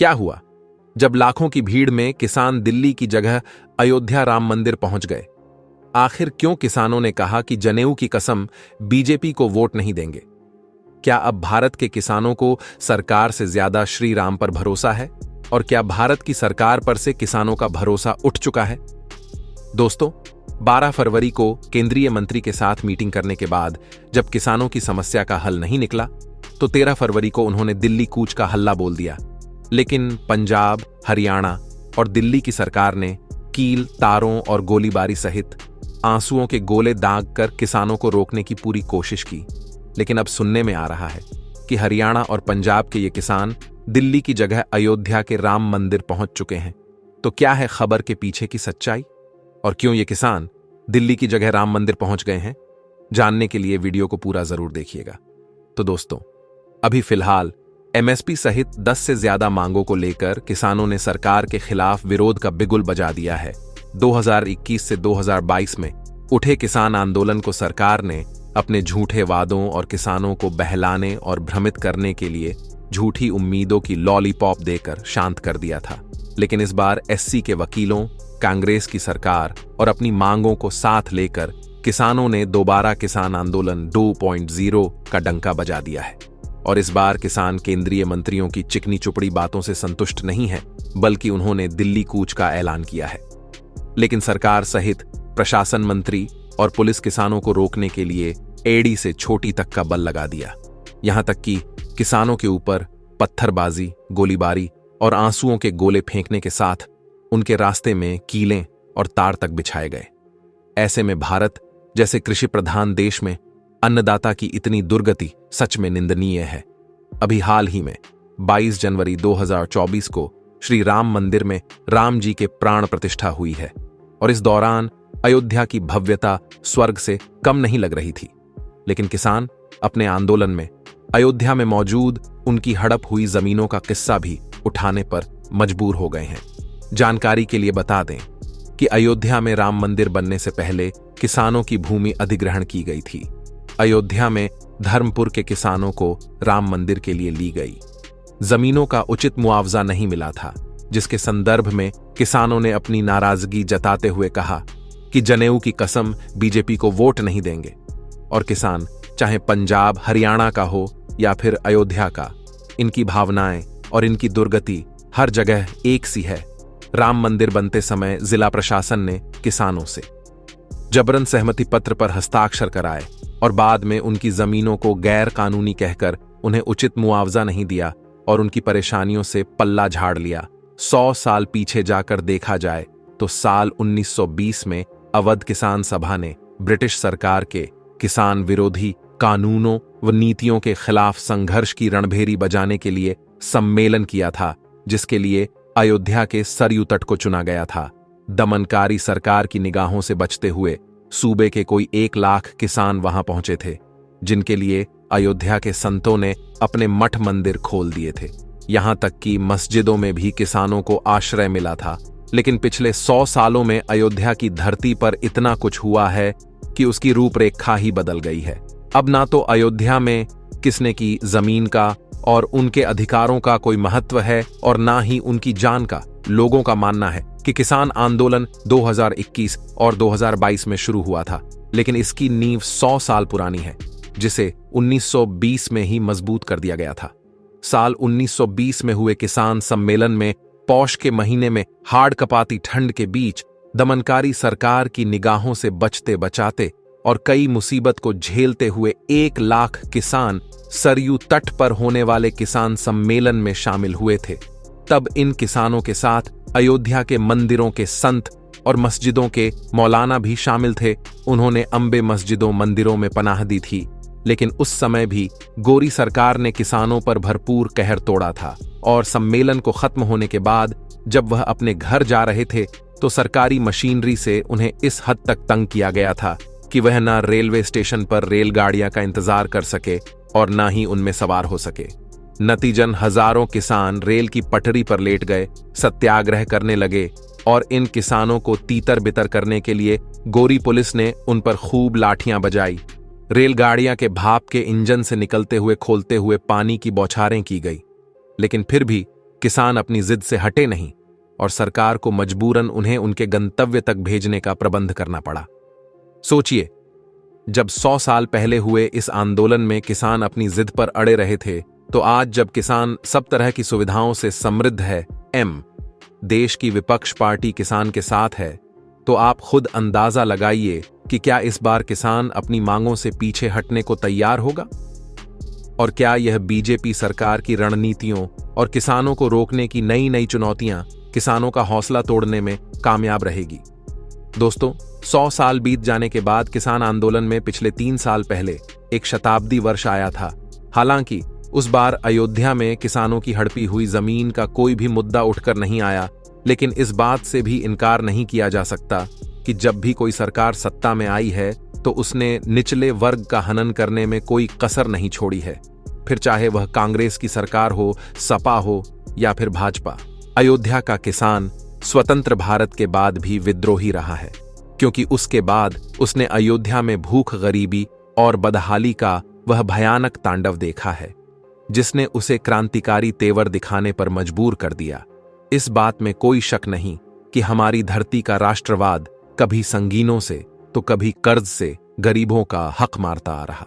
क्या हुआ जब लाखों की भीड़ में किसान दिल्ली की जगह अयोध्या राम मंदिर पहुंच गए? आखिर क्यों किसानों ने कहा कि जनेऊ की कसम बीजेपी को वोट नहीं देंगे? क्या अब भारत के किसानों को सरकार से ज्यादा श्री राम पर भरोसा है? और क्या भारत की सरकार पर से किसानों का भरोसा उठ चुका है? दोस्तों, 12 फरवरी को केंद्रीय मंत्री के साथ मीटिंग करने के बाद जब किसानों की समस्या का हल नहीं निकला, तो 13 फरवरी को उन्होंने दिल्ली कूच का हल्ला बोल दिया। लेकिन पंजाब, हरियाणा और दिल्ली की सरकार ने कील, तारों और गोलीबारी सहित आंसुओं के गोले दाग कर किसानों को रोकने की पूरी कोशिश की। लेकिन अब सुनने में आ रहा है कि हरियाणा और पंजाब के ये किसान दिल्ली की जगह अयोध्या के राम मंदिर पहुंच चुके हैं। तो क्या है खबर के पीछे की सच्चाई, और क्यों ये किसान दिल्ली की जगह राम मंदिर पहुंच गए हैं? जानने के लिए वीडियो को पूरा जरूर देखिएगा। तो दोस्तों, अभी फिलहाल एमएसपी सहित 10 से ज्यादा मांगों को लेकर किसानों ने सरकार के खिलाफ विरोध का बिगुल बजा दिया है। 2021 से 2022 में उठे किसान आंदोलन को सरकार ने अपने झूठे वादों और किसानों को बहलाने और भ्रमित करने के लिए झूठी उम्मीदों की लॉलीपॉप देकर शांत कर दिया था। लेकिन इस बार एससी के वकीलों, कांग्रेस की सरकार और अपनी मांगों को साथ लेकर किसानों ने दोबारा किसान आंदोलन 2.0 का डंका बजा दिया है। और इस बार किसान केंद्रीय मंत्रियों की चिकनी चुपड़ी बातों से संतुष्ट नहीं है, बल्कि उन्होंने दिल्ली कूच का ऐलान किया है। लेकिन सरकार सहित प्रशासन, मंत्री और पुलिस किसानों को रोकने के लिए एड़ी से छोटी तक का बल लगा दिया। यहां तक कि किसानों के ऊपर पत्थरबाजी, गोलीबारी और आंसुओं के गोले फेंकने के साथ उनके रास्ते में कीलें और तार तक बिछाए गए। ऐसे में भारत जैसे कृषि प्रधान देश में अन्नदाता की इतनी दुर्गति सच में निंदनीय है। अभी हाल ही में 22 जनवरी 2024 को श्री राम मंदिर में राम जी के प्राण प्रतिष्ठा हुई है, और इस दौरान अयोध्या की भव्यता स्वर्ग से कम नहीं लग रही थी। लेकिन किसान अपने आंदोलन में अयोध्या में मौजूद उनकी हड़प हुई जमीनों का किस्सा भी उठाने पर मजबूर हो गए हैं। जानकारी के लिए बता दें कि अयोध्या में राम मंदिर बनने से पहले किसानों की भूमि अधिग्रहण की गई थी। अयोध्या में धर्मपुर के किसानों को राम मंदिर के लिए ली गई जमीनों का उचित मुआवजा नहीं मिला था, जिसके संदर्भ में किसानों ने अपनी नाराजगी जताते हुए कहा कि जनेऊ की कसम बीजेपी को वोट नहीं देंगे। और किसान चाहे पंजाब, हरियाणा का हो या फिर अयोध्या का, इनकी भावनाएं और इनकी दुर्गति हर जगह एक सी है। राम मंदिर बनते समय जिला प्रशासन ने किसानों से जबरन सहमति पत्र पर हस्ताक्षर कराए और बाद में उनकी जमीनों को गैर कानूनी कहकर उन्हें उचित मुआवजा नहीं दिया और उनकी परेशानियों से पल्ला झाड़ लिया। 100 साल पीछे जाकर देखा जाए तो साल 1920 में अवध किसान सभा ने ब्रिटिश सरकार के किसान विरोधी कानूनों व नीतियों के खिलाफ संघर्ष की रणभेरी बजाने के लिए सम्मेलन किया था, जिसके लिए अयोध्या के सरयू तट को चुना गया था। दमनकारी सरकार की निगाहों से बचते हुए सूबे के कोई 1 लाख किसान वहां पहुंचे थे, जिनके लिए अयोध्या के संतों ने अपने मठ मंदिर खोल दिए थे। यहां तक कि मस्जिदों में भी किसानों को आश्रय मिला था। लेकिन पिछले 100 सालों में अयोध्या की धरती पर इतना कुछ हुआ है कि उसकी रूपरेखा ही बदल गई है। अब ना तो अयोध्या में किसने की जमीन का और उनके अधिकारों का कोई महत्व है और ना ही उनकी जान का। लोगों का मानना है कि किसान आंदोलन 2021 और 2022 में शुरू हुआ था, लेकिन इसकी नींव 100 साल पुरानी है, जिसे 1920 में ही मजबूत कर दिया गया था। साल 1920 में हुए किसान सम्मेलन में पौष के महीने में हाड़ कपाती ठंड के बीच दमनकारी सरकार की निगाहों से बचते बचाते और कई मुसीबत को झेलते हुए 1 लाख किसान सरयू तट पर होने वाले किसान सम्मेलन में शामिल हुए थे। तब इन किसानों के साथ अयोध्या के मंदिरों के संत और मस्जिदों के मौलाना भी शामिल थे। उन्होंने अंबे मस्जिदों मंदिरों में पनाह दी थी, लेकिन उस समय भी गोरी सरकार ने किसानों पर भरपूर कहर तोड़ा था। और सम्मेलन को खत्म होने के बाद जब वह अपने घर जा रहे थे तो सरकारी मशीनरी से उन्हें इस हद तक तंग किया गया था कि वह न रेलवे स्टेशन पर रेलगाड़ियां का इंतजार कर सके और न ही उनमें सवार हो सके। नतीजन हजारों किसान रेल की पटरी पर लेट गए, सत्याग्रह करने लगे और इन किसानों को तीतर बितर करने के लिए गोरी पुलिस ने उन पर खूब लाठियां बजाई। रेलगाड़ियां के भाप के इंजन से निकलते हुए खोलते हुए पानी की बौछारें की गई, लेकिन फिर भी किसान अपनी जिद से हटे नहीं और सरकार को मजबूरन उन्हें उनके गंतव्य तक भेजने का प्रबंध करना पड़ा। सोचिए, जब 100 साल पहले हुए इस आंदोलन में किसान अपनी जिद पर अड़े रहे थे, तो आज जब किसान सब तरह की सुविधाओं से समृद्ध है, देश की विपक्ष पार्टी किसान के साथ है, तो आप खुद अंदाजा लगाइए कि क्या इस बार किसान अपनी मांगों से पीछे हटने को तैयार होगा? और क्या यह बीजेपी सरकार की रणनीतियों और किसानों को रोकने की नई नई चुनौतियां किसानों का हौसला तोड़ने में कामयाब रहेगी? दोस्तों, 100 साल बीत जाने के बाद किसान आंदोलन में पिछले 3 साल पहले एक शताब्दी वर्ष आया था। हालांकि उस बार अयोध्या में किसानों की हड़पी हुई जमीन का कोई भी मुद्दा उठकर नहीं आया, लेकिन इस बात से भी इनकार नहीं किया जा सकता कि जब भी कोई सरकार सत्ता में आई है तो उसने निचले वर्ग का हनन करने में कोई कसर नहीं छोड़ी है, फिर चाहे वह कांग्रेस की सरकार हो, सपा हो या फिर भाजपा। अयोध्या का किसान स्वतंत्र भारत के बाद भी विद्रोही रहा है, क्योंकि उसके बाद उसने अयोध्या में भूख, गरीबी और बदहाली का वह भयानक तांडव देखा है जिसने उसे क्रांतिकारी तेवर दिखाने पर मजबूर कर दिया। इस बात में कोई शक नहीं कि हमारी धरती का राष्ट्रवाद कभी संगीनों से तो कभी कर्ज से गरीबों का हक मारता आ रहा।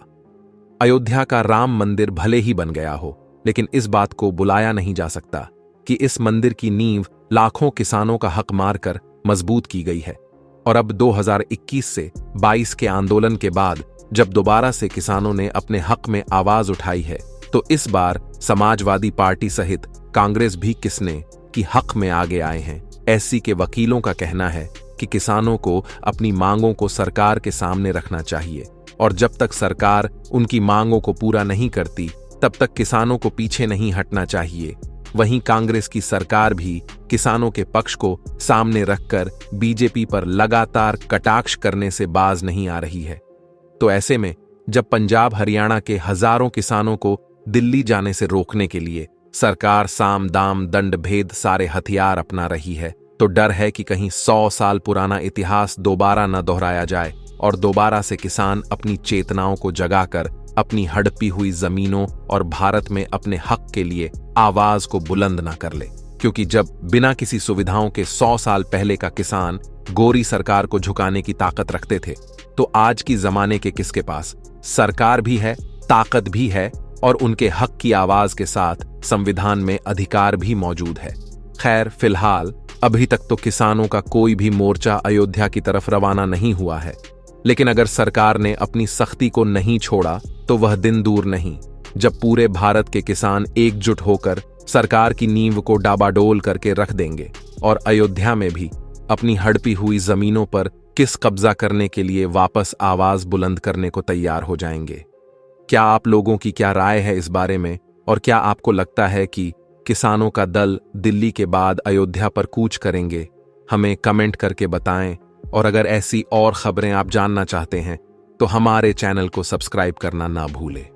अयोध्या का राम मंदिर भले ही बन गया हो, लेकिन इस बात को बुलाया नहीं जा सकता कि इस मंदिर की नींव लाखों किसानों का हक मारकर मजबूत की गई है। और अब 2021 से 22 के आंदोलन के बाद जब दोबारा से किसानों ने अपने हक में आवाज उठाई है, तो इस बार समाजवादी पार्टी सहित कांग्रेस भी किसने की हक में आगे आए हैं। एससी के वकीलों का कहना है कि किसानों को अपनी मांगों को सरकार के सामने रखना चाहिए और जब तक सरकार उनकी मांगों को पूरा नहीं करती तब तक किसानों को पीछे नहीं हटना चाहिए। वहीं कांग्रेस की सरकार भी किसानों के पक्ष को सामने रखकर बीजेपी पर लगातार कटाक्ष करने से बाज नहीं आ रही है। तो ऐसे में जब पंजाब, हरियाणा के हजारों किसानों को दिल्ली जाने से रोकने के लिए सरकार साम दाम दंड भेद सारे हथियार अपना रही है, तो डर है कि कहीं 100 साल पुराना इतिहास दोबारा न दोहराया जाए और दोबारा से किसान अपनी चेतनाओं को जगाकर अपनी हड़पी हुई जमीनों और भारत में अपने हक के लिए आवाज को बुलंद न कर ले। क्योंकि जब बिना किसी सुविधाओं के 100 साल पहले का किसान गोरी सरकार को झुकाने की ताकत रखते थे, तो आज की जमाने के किसके पास सरकार भी है, ताकत भी है और उनके हक की आवाज के साथ संविधान में अधिकार भी मौजूद है। खैर, फिलहाल अभी तक तो किसानों का कोई भी मोर्चा अयोध्या की तरफ रवाना नहीं हुआ है, लेकिन अगर सरकार ने अपनी सख्ती को नहीं छोड़ा तो वह दिन दूर नहीं जब पूरे भारत के किसान एकजुट होकर सरकार की नींव को डाबाडोल करके रख देंगे और अयोध्या में भी अपनी हड़पी हुई जमीनों पर किस कब्जा करने के लिए वापस आवाज बुलंद करने को तैयार हो जाएंगे। क्या आप लोगों की क्या राय है इस बारे में, और क्या आपको लगता है कि किसानों का दल दिल्ली के बाद अयोध्या पर कूच करेंगे? हमें कमेंट करके बताएं। और अगर ऐसी और खबरें आप जानना चाहते हैं तो हमारे चैनल को सब्सक्राइब करना ना भूलें।